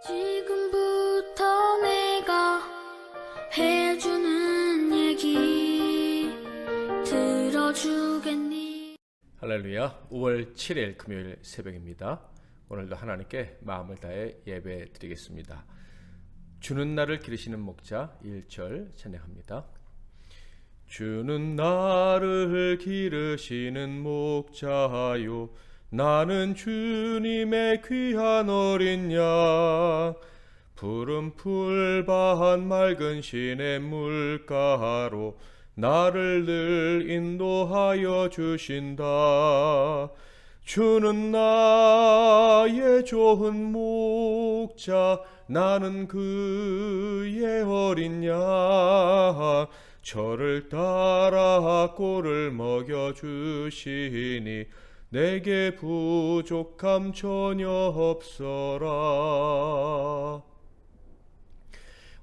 지금부터 내가 해주는 얘기 들어주겠니? 할렐루야. 5월 7일 금요일 새벽입니다. 오늘도 하나님께 마음을 다해 예배 드리겠습니다. 주는 나를 기르시는 목자 1절 찬양합니다. 주는 나를 기르시는 목자요, 나는 주님의 귀한 어린 양. 푸른 풀밭 맑은 시냇 물가로 나를 늘 인도하여 주신다. 주는 나의 좋은 목자, 나는 그의 어린 양. 저를 따라 꼴을 먹여주시니 내게 부족함 전혀 없어라.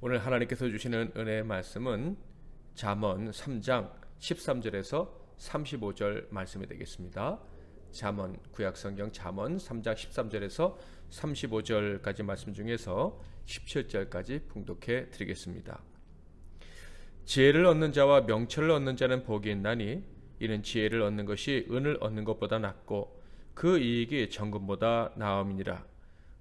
오늘 하나님께서 주시는 은혜의 말씀은 잠언 3장 13절에서 35절 말씀이 되겠습니다. 잠언, 구약성경 잠언 3장 13절에서 35절까지 말씀 중에서 17절까지 봉독해 드리겠습니다. 지혜를 얻는 자와 명철을 얻는 자는 복이 있나니 이는 지혜를 얻는 것이 은을 얻는 것보다 낫고 그 이익이 정금보다 나음이니라.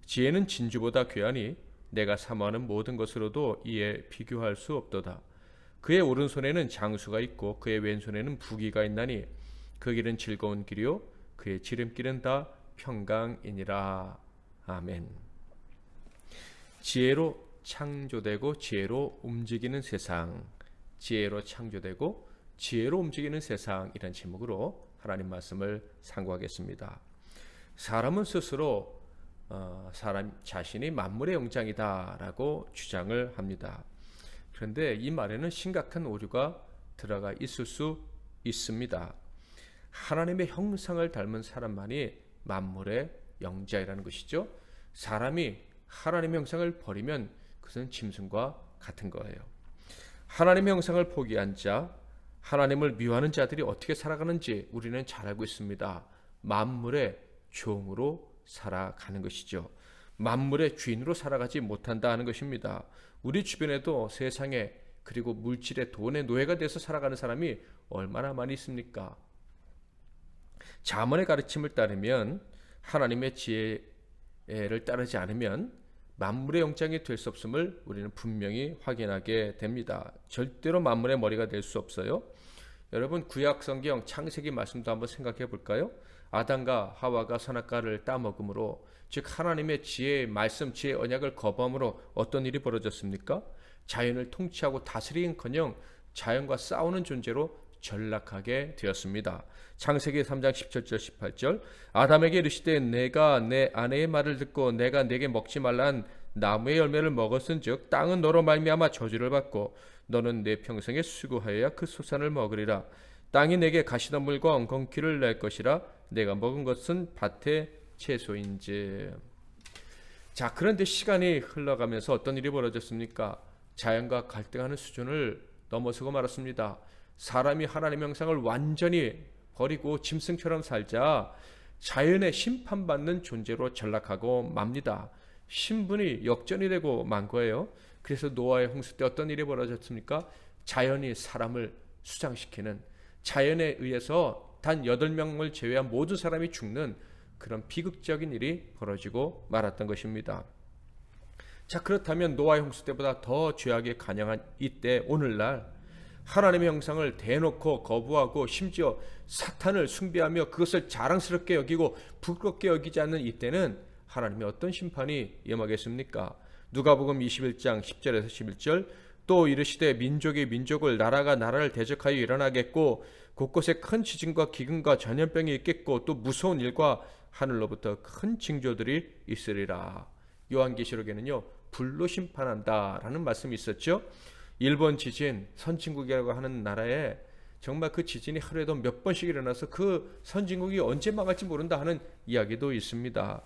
지혜는 진주보다 귀하니 내가 사모하는 모든 것으로도 이에 비교할 수 없도다. 그의 오른손에는 장수가 있고 그의 왼손에는 부귀가 있나니 그 길은 즐거운 길이요 그의 지름길은 다 평강이니라. 아멘. 지혜로 창조되고 지혜로 움직이는 세상, 지혜로 창조되고 지혜로 움직이는 세상이라는 제목으로 하나님 말씀을 상고하겠습니다. 사람은 스스로 사람 자신이 만물의 영장이다라고 주장을 합니다. 그런데 이 말에는 심각한 오류가 들어가 있을 수 있습니다. 하나님의 형상을 닮은 사람만이 만물의 영장이라는 것이죠. 사람이 하나님의 형상을 버리면 그것은 짐승과 같은 거예요. 하나님의 형상을 포기한 자, 하나님을 미워하는 자들이 어떻게 살아가는지 우리는 잘 알고 있습니다. 만물의 종으로 살아가는 것이죠. 만물의 주인으로 살아가지 못한다 하는 것입니다. 우리 주변에도 세상에 그리고 물질의 돈의 노예가 돼서 살아가는 사람이 얼마나 많이 있습니까? 잠언의 가르침을 따르면, 하나님의 지혜를 따르지 않으면 만물의 영장이 될 수 없음을 우리는 분명히 확인하게 됩니다. 절대로 만물의 머리가 될 수 없어요. 여러분, 구약성경 창세기 말씀도 한번 생각해 볼까요? 아담과 하와가 선악과를 따먹음으로, 즉 하나님의 지혜의 말씀, 지혜의 언약을 거부함으로 어떤 일이 벌어졌습니까? 자연을 통치하고 다스리긴커녕 자연과 싸우는 존재로 전락하게 되었습니다. 창세기 3장 17절 18절 아담에게 이르시되 내가 내 아내의 말을 듣고 내가 내게 먹지 말란 나무의 열매를 먹었은즉 땅은 너로 말미암아 저주를 받고 너는 내 평생에 수고하여야 그 소산을 먹으리라. 땅이 내게 가시덤불과 엉겅퀴를 낼 것이라. 내가 먹은 것은 밭의 채소인지. 자, 그런데 시간이 흘러가면서 어떤 일이 벌어졌습니까? 자연과 갈등하는 수준을 넘어서고 말았습니다. 사람이 하나님의 형상을 완전히 버리고 짐승처럼 살자 자연의 심판받는 존재로 전락하고 맙니다. 신분이 역전이 되고 만 거예요. 그래서 노아의 홍수 때 어떤 일이 벌어졌습니까? 자연이 사람을 수장시키는, 자연에 의해서 단 8명을 제외한 모든 사람이 죽는 그런 비극적인 일이 벌어지고 말았던 것입니다. 자, 그렇다면 노아의 홍수 때보다 더 죄악에 관영한 이때, 오늘날 하나님의 형상을 대놓고 거부하고 심지어 사탄을 숭배하며 그것을 자랑스럽게 여기고 부끄럽게 여기지 않는 이때는 하나님의 어떤 심판이 임하겠습니까? 누가복음 21장 10절에서 11절 또 이르시되 민족이 민족을, 나라가 나라를 대적하여 일어나겠고 곳곳에 큰 지진과 기근과 전염병이 있겠고 또 무서운 일과 하늘로부터 큰 징조들이 있으리라. 요한계시록에는요, 불로 심판한다라는 말씀이 있었죠. 일본 지진, 선진국이라고 하는 나라에 정말 그 지진이 하루에도 몇 번씩 일어나서 그 선진국이 언제 망할지 모른다 하는 이야기도 있습니다.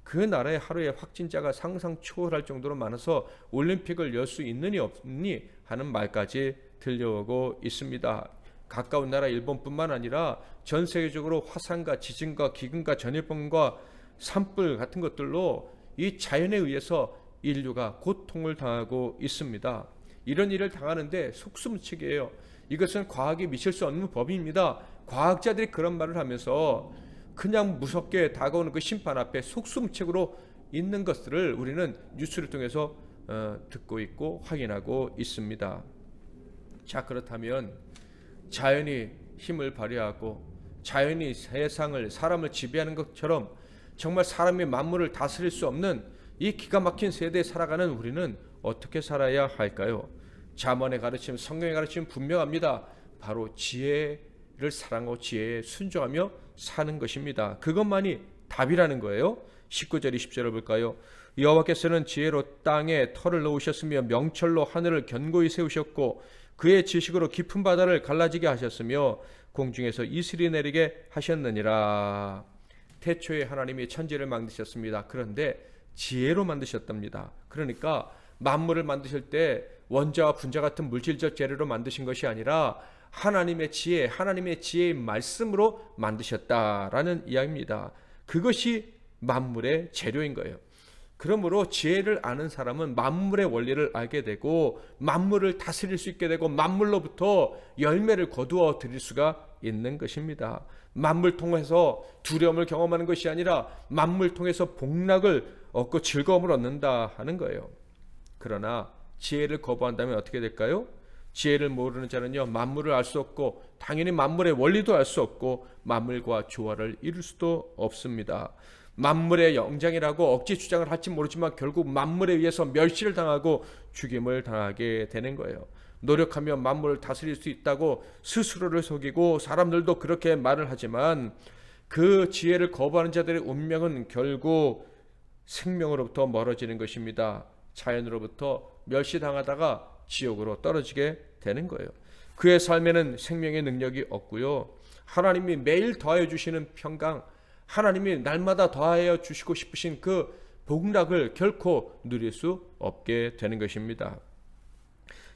그 나라의 하루에 확진자가 상상 초월할 정도로 많아서 올림픽을 열 수 있느니 없느니 하는 말까지 들려오고 있습니다. 가까운 나라 일본뿐만 아니라 전 세계적으로 화산과 지진과 기근과 전염병과 산불 같은 것들로 이 자연에 의해서 인류가 고통을 당하고 있습니다. 이런 일을 당하는데 속수무책이에요. 이것은 과학이 미칠 수 없는 법입니다. 과학자들이 그런 말을 하면서 그냥 무섭게 다가오는 그 심판 앞에 속수무책으로 있는 것들을 우리는 뉴스를 통해서 듣고 있고 확인하고 있습니다. 자, 그렇다면 자연이 힘을 발휘하고 자연이 세상을 사람을 지배하는 것처럼 정말 사람의 만물을 다스릴 수 없는 이 기가 막힌 세대에 살아가는 우리는 어떻게 살아야 할까요? 잠언의 가르침, 성경의 가르침 분명합니다. 바로 지혜를 사랑하고 지혜에 순종하며 사는 것입니다. 그것만이 답이라는 거예요. 19절 20절을 볼까요? 여호와께서는 지혜로 땅에 터를 놓으셨으며 명철로 하늘을 견고히 세우셨고 그의 지식으로 깊은 바다를 갈라지게 하셨으며 공중에서 이슬이 내리게 하셨느니라. 태초에 하나님이 천지를 만드셨습니다. 그런데 지혜로 만드셨답니다. 그러니까 만물을 만드실 때 원자와 분자 같은 물질적 재료로 만드신 것이 아니라 하나님의 지혜, 하나님의 지혜의 말씀으로 만드셨다라는 이야기입니다. 그것이 만물의 재료인 거예요. 그러므로 지혜를 아는 사람은 만물의 원리를 알게 되고 만물을 다스릴 수 있게 되고 만물로부터 열매를 거두어 드릴 수가 있는 것입니다. 만물 통해서 두려움을 경험하는 것이 아니라 만물 통해서 복락을 얻고 즐거움을 얻는다 하는 거예요. 그러나 지혜를 거부한다면 어떻게 될까요? 지혜를 모르는 자는요, 만물을 알 수 없고 당연히 만물의 원리도 알 수 없고 만물과 조화를 이룰 수도 없습니다. 만물의 영장이라고 억지 주장을 할지 모르지만 결국 만물에 의해서 멸시를 당하고 죽임을 당하게 되는 거예요. 노력하면 만물을 다스릴 수 있다고 스스로를 속이고 사람들도 그렇게 말을 하지만 그 지혜를 거부하는 자들의 운명은 결국 생명으로부터 멀어지는 것입니다. 자연으로부터 멸시당하다가 지옥으로 떨어지게 되는 거예요. 그의 삶에는 생명의 능력이 없고요. 하나님이 매일 더하여 주시는 평강, 하나님이 날마다 더하여 주시고 싶으신 그 복락을 결코 누릴 수 없게 되는 것입니다.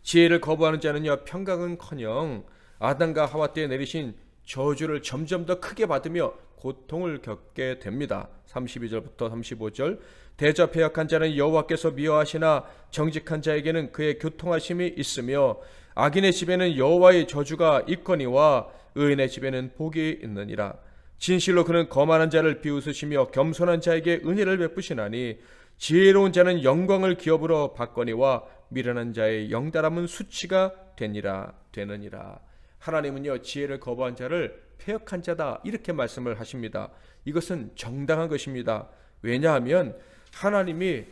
지혜를 거부하는 자는요, 평강은커녕 아담과 하와 때에 내리신 저주를 점점 더 크게 받으며 고통을 겪게 됩니다. 32절부터 35절. 대저 패역한 자는 여호와께서 미워하시나 정직한 자에게는 그의 교통하심이 있으며 악인의 집에는 여호와의 저주가 있거니와 의인의 집에는 복이 있느니라. 진실로 그는 거만한 자를 비웃으시며 겸손한 자에게 은혜를 베푸시나니 지혜로운 자는 영광을 기업으로 받거니와 미련한 자의 영달함은 수치가 되느니라. 하나님은요, 지혜를 거부한 자를 패역한 자다 이렇게 말씀을 하십니다. 이것은 정당한 것입니다. 왜냐하면 하나님이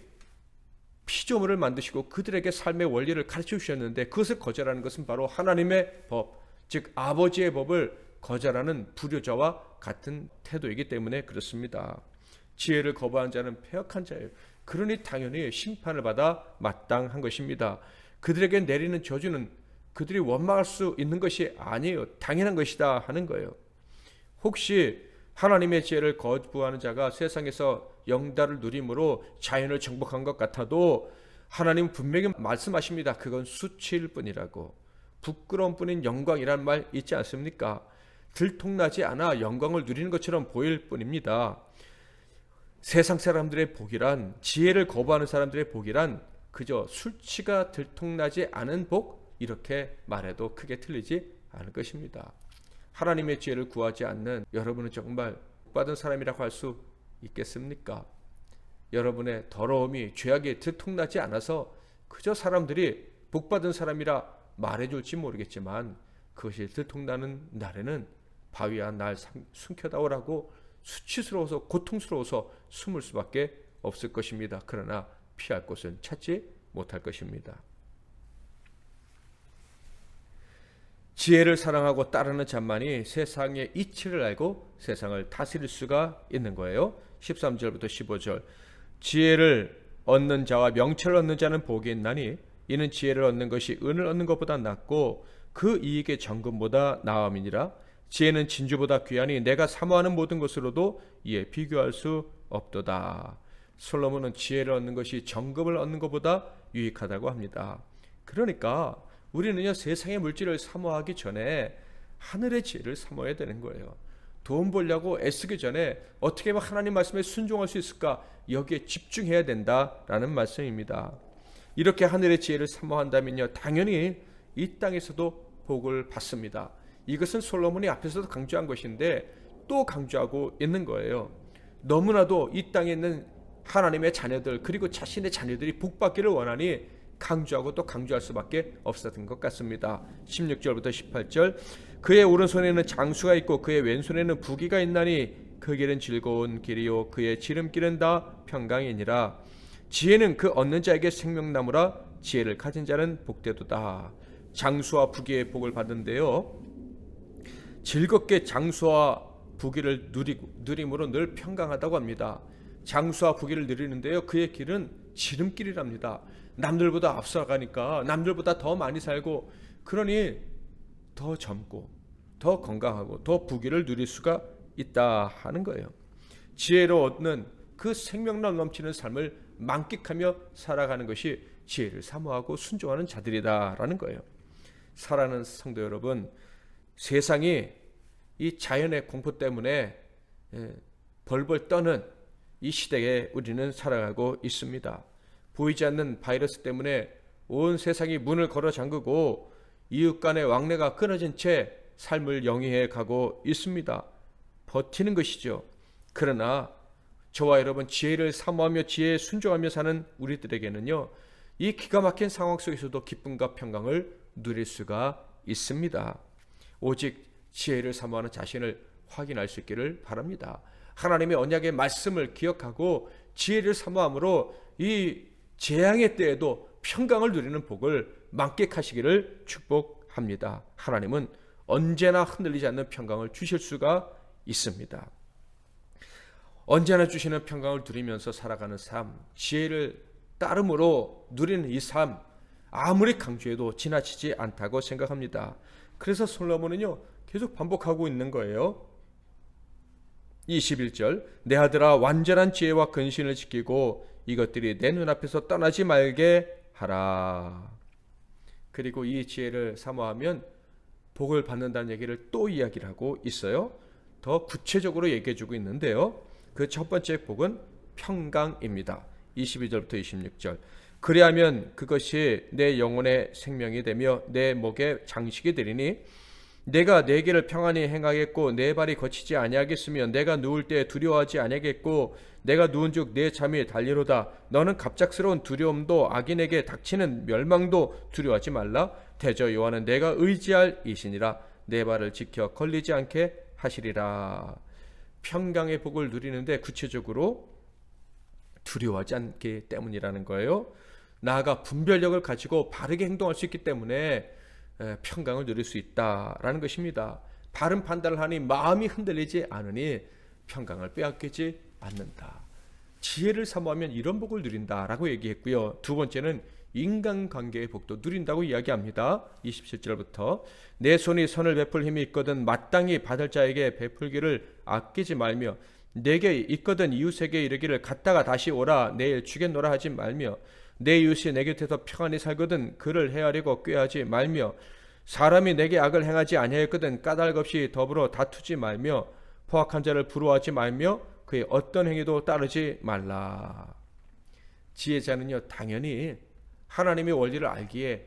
피조물을 만드시고 그들에게 삶의 원리를 가르쳐 주셨는데 그것을 거절하는 것은 바로 하나님의 법, 즉 아버지의 법을 거절하는 불효자와 같은 태도이기 때문에 그렇습니다. 지혜를 거부한 자는 패역한 자예요. 그러니 당연히 심판을 받아 마땅한 것입니다. 그들에게 내리는 저주는 그들이 원망할 수 있는 것이 아니에요. 당연한 것이다 하는 거예요. 혹시 하나님의 지혜를 거부하는 자가 세상에서 영달을 누림으로 자연을 정복한 것 같아도 하나님은 분명히 말씀하십니다. 그건 수치일 뿐이라고. 부끄러운 뿐인 영광이란 말 있지 않습니까? 들통나지 않아 영광을 누리는 것처럼 보일 뿐입니다. 세상 사람들의 복이란, 지혜를 거부하는 사람들의 복이란 그저 수치가 들통나지 않은 복, 이렇게 말해도 크게 틀리지 않을 것입니다. 하나님의 지혜를 구하지 않는 여러분은 정말 복받은 사람이라고 할 수 있겠습니까? 여러분의 더러움이, 죄악이 들통나지 않아서 그저 사람들이 복받은 사람이라 말해줄지 모르겠지만 그것이 들통나는 날에는 바위야 날 숨겨다오라고 수치스러워서 고통스러워서 숨을 수밖에 없을 것입니다. 그러나 피할 곳은 찾지 못할 것입니다. 지혜를 사랑하고 따르는 자만이 세상의 이치를 알고 세상을 다스릴 수가 있는 거예요. 13절부터 15절. 지혜를 얻는 자와 명철을 얻는 자는 복이 있나니 이는 지혜를 얻는 것이 은을 얻는 것보다 낫고 그 이익의 정금보다 나음이니라. 지혜는 진주보다 귀하니 내가 사모하는 모든 것으로도 이에 비교할 수 없도다. 솔로몬은 지혜를 얻는 것이 정금을 얻는 것보다 유익하다고 합니다. 그러니까 우리는요, 세상의 물질을 사모하기 전에 하늘의 지혜를 사모해야 되는 거예요. 돈 벌려고 애쓰기 전에 어떻게 하면 하나님 말씀에 순종할 수 있을까? 여기에 집중해야 된다라는 말씀입니다. 이렇게 하늘의 지혜를 사모한다면요, 당연히 이 땅에서도 복을 받습니다. 이것은 솔로몬이 앞에서도 강조한 것인데 또 강조하고 있는 거예요. 너무나도 이 땅에 있는 하나님의 자녀들 그리고 자신의 자녀들이 복받기를 원하니 강조하고 또 강조할 수밖에 없었던 것 같습니다. 16절부터 18절, 그의 오른손에는 장수가 있고 그의 왼손에는 부귀가 있나니 그 길은 즐거운 길이요 그의 지름길은 다 평강이니라. 지혜는 그 얻는 자에게 생명나무라. 지혜를 가진 자는 복되도다. 장수와 부귀의 복을 받는데요, 즐겁게 장수와 부귀를 누림으로 늘 평강하다고 합니다. 장수와 부귀를 누리는데요, 그의 길은 지름길이랍니다. 남들보다 앞서가니까 남들보다 더 많이 살고 그러니 더 젊고 더 건강하고 더 부귀를 누릴 수가 있다 하는 거예요. 지혜로 얻는 그 생명력 넘치는 삶을 만끽하며 살아가는 것이 지혜를 사모하고 순종하는 자들이다라는 거예요. 사랑하는 성도 여러분, 세상이 이 자연의 공포 때문에 벌벌 떠는 이 시대에 우리는 살아가고 있습니다. 보이지 않는 바이러스 때문에 온 세상이 문을 걸어 잠그고 이웃 간의 왕래가 끊어진 채 삶을 영위해 가고 있습니다. 버티는 것이죠. 그러나 저와 여러분, 지혜를 사모하며 지혜에 순종하며 사는 우리들에게는요, 이 기가 막힌 상황 속에서도 기쁨과 평강을 누릴 수가 있습니다. 오직 지혜를 사모하는 자신을 확인할 수 있기를 바랍니다. 하나님의 언약의 말씀을 기억하고 지혜를 사모함으로 이 재앙의 때에도 평강을 누리는 복을 만끽하시기를 축복합니다. 하나님은 언제나 흔들리지 않는 평강을 주실 수가 있습니다. 언제나 주시는 평강을 누리면서 살아가는 삶, 지혜를 따름으로 누리는 이 삶, 아무리 강조해도 지나치지 않다고 생각합니다. 그래서 솔로몬은요, 계속 반복하고 있는 거예요. 21절, 내 아들아, 완전한 지혜와 근신을 지키고 이것들이 내 눈앞에서 떠나지 말게 하라. 그리고 이 지혜를 사모하면 복을 받는다는 얘기를 또 이야기를 하고 있어요. 더 구체적으로 얘기해 주고 있는데요, 그 첫 번째 복은 평강입니다. 22절부터 26절, 그리하면 그것이 내 영혼의 생명이 되며 내 목의 장식이 되리니 내가 내 길을 평안히 행하겠고 내 발이 거치지 아니하겠으며 내가 누울 때 두려워하지 아니하겠고 내가 누운즉 내 잠이 달리로다. 너는 갑작스러운 두려움도 악인에게 닥치는 멸망도 두려워하지 말라. 대저 여호와는 내가 의지할 이시니라. 내 발을 지켜 걸리지 않게 하시리라. 평강의 복을 누리는데 구체적으로 두려워하지 않기 때문이라는 거예요. 나아가 분별력을 가지고 바르게 행동할 수 있기 때문에 평강을 누릴 수 있다라는 것입니다. 바른 판단을 하니 마음이 흔들리지 않으니 평강을 빼앗기지 않는다. 지혜를 사모하면 이런 복을 누린다라고 얘기했고요. 두 번째는 인간관계의 복도 누린다고 이야기합니다. 27절부터 내 손이 선을 베풀 힘이 있거든 마땅히 받을 자에게 베풀기를 아끼지 말며 내게 있거든 이웃에게 이르기를 갔다가 다시 오라 내일 주겠노라 하지 말며 내 이웃이 내 곁에서 평안히 살거든 그를 헤아리고 꾀하지 말며 사람이 내게 악을 행하지 아니하였거든 까닭 없이 더불어 다투지 말며 포악한 자를 부러워하지 말며 그의 어떤 행위도 따르지 말라. 지혜자는요, 당연히 하나님의 원리를 알기에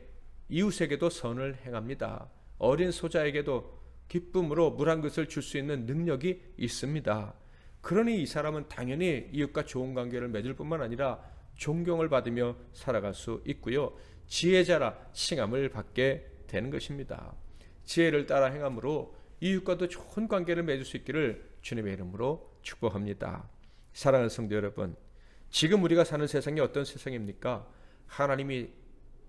이웃에게도 선을 행합니다. 어린 소자에게도 기쁨으로 물 한 그릇을 줄 수 있는 능력이 있습니다. 그러니 이 사람은 당연히 이웃과 좋은 관계를 맺을 뿐만 아니라 존경을 받으며 살아갈 수 있고요, 지혜자라 칭함을 받게 되는 것입니다. 지혜를 따라 행함으로 이웃과도 좋은 관계를 맺을 수 있기를 주님의 이름으로 축복합니다. 사랑하는 성도 여러분, 지금 우리가 사는 세상이 어떤 세상입니까? 하나님이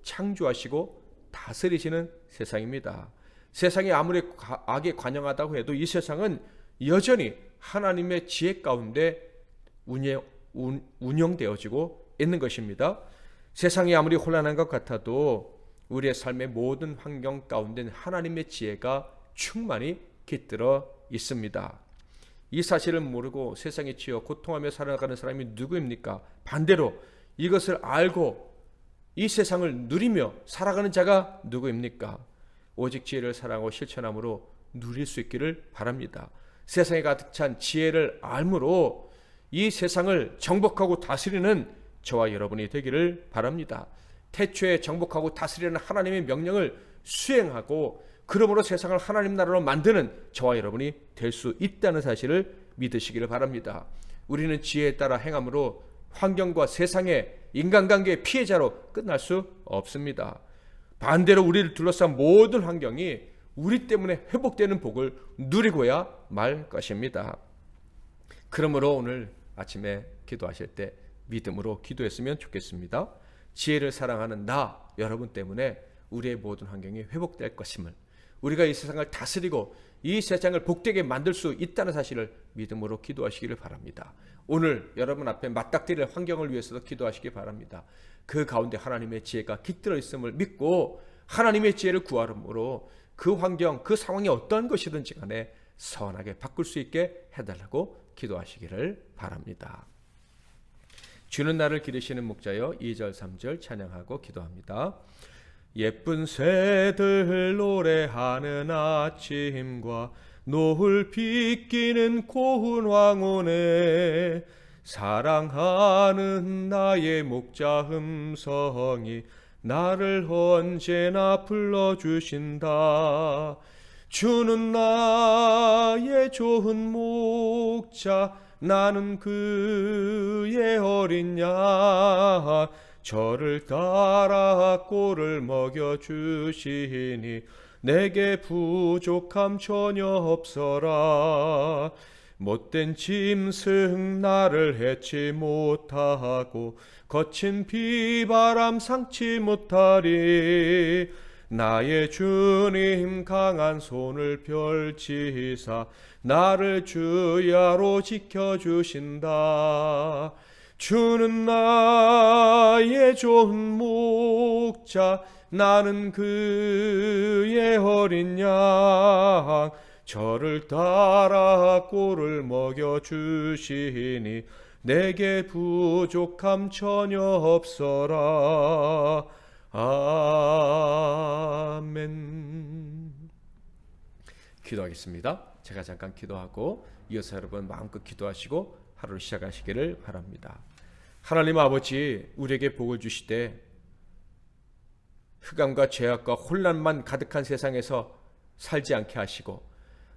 창조하시고 다스리시는 세상입니다. 세상이 아무리 악에 관영하다고 해도 이 세상은 여전히 하나님의 지혜 가운데 운영되어지고 있는 것입니다. 세상이 아무리 혼란한 것 같아도 우리의 삶의 모든 환경 가운데 하나님의 지혜가 충만히 깃들어 있습니다. 이 사실을 모르고 세상에 치여 고통하며 살아가는 사람이 누구입니까? 반대로 이것을 알고 이 세상을 누리며 살아가는 자가 누구입니까? 오직 지혜를 사랑하고 실천함으로 누릴 수 있기를 바랍니다. 세상에 가득 찬 지혜를 알므로 이 세상을 정복하고 다스리는 저와 여러분이 되기를 바랍니다. 태초에 정복하고 다스리는 하나님의 명령을 수행하고 그러므로 세상을 하나님 나라로 만드는 저와 여러분이 될 수 있다는 사실을 믿으시기를 바랍니다. 우리는 지혜에 따라 행함으로 환경과 세상의 인간관계의 피해자로 끝날 수 없습니다. 반대로 우리를 둘러싼 모든 환경이 우리 때문에 회복되는 복을 누리고야 말 것입니다. 그러므로 오늘 아침에 기도하실 때 믿음으로 기도했으면 좋겠습니다. 지혜를 사랑하는 나 여러분 때문에 우리의 모든 환경이 회복될 것임을, 우리가 이 세상을 다스리고 이 세상을 복되게 만들 수 있다는 사실을 믿음으로 기도하시기를 바랍니다. 오늘 여러분 앞에 맞닥뜨릴 환경을 위해서도 기도하시기 바랍니다. 그 가운데 하나님의 지혜가 깃들어 있음을 믿고 하나님의 지혜를 구하므로 그 환경, 그 상황이 어떤 것이든지 간에 선하게 바꿀 수 있게 해달라고 기도하시기를 바랍니다. 주는 나를 기르시는 목자여 2절 3절 찬양하고 기도합니다. 예쁜 새들 노래하는 아침과 노을 비끼는 고운 황혼에 사랑하는 나의 목자 음성이 나를 언제나 불러주신다. 주는 나의 좋은 목자, 나는 그의 어린 양. 저를 따라 꼴을 먹여주시니 내게 부족함 전혀 없어라. 못된 짐승 나를 해치 못하고 거친 비바람 상치 못하리. 나의 주님 강한 손을 펼치사 나를 주야로 지켜주신다. 주는 나의 좋은 목자, 나는 그의 어린 양. 저를 따라 꼴을 먹여주시니 내게 부족함 전혀 없어라. 아멘. 기도하겠습니다. 제가 잠깐 기도하고 이어서 여러분 마음껏 기도하시고 하루를 시작하시기를 바랍니다. 하나님 아버지, 우리에게 복을 주시되 흑암과 죄악과 혼란만 가득한 세상에서 살지 않게 하시고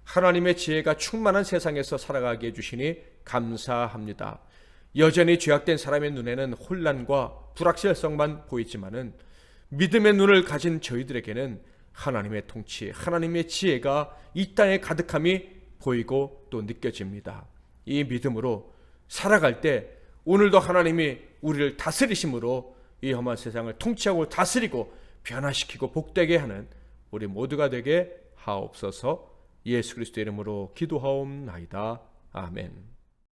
하나님의 지혜가 충만한 세상에서 살아가게 해주시니 감사합니다. 여전히 죄악된 사람의 눈에는 혼란과 불확실성만 보이지만은 믿음의 눈을 가진 저희들에게는 하나님의 통치, 하나님의 지혜가 이 땅에 가득함이 보이고 또 느껴집니다. 이 믿음으로 살아갈 때 오늘도 하나님이 우리를 다스리심으로 이 험한 세상을 통치하고 다스리고 변화시키고 복되게 하는 우리 모두가 되게 하옵소서. 예수 그리스도의 이름으로 기도하옵나이다. 아멘.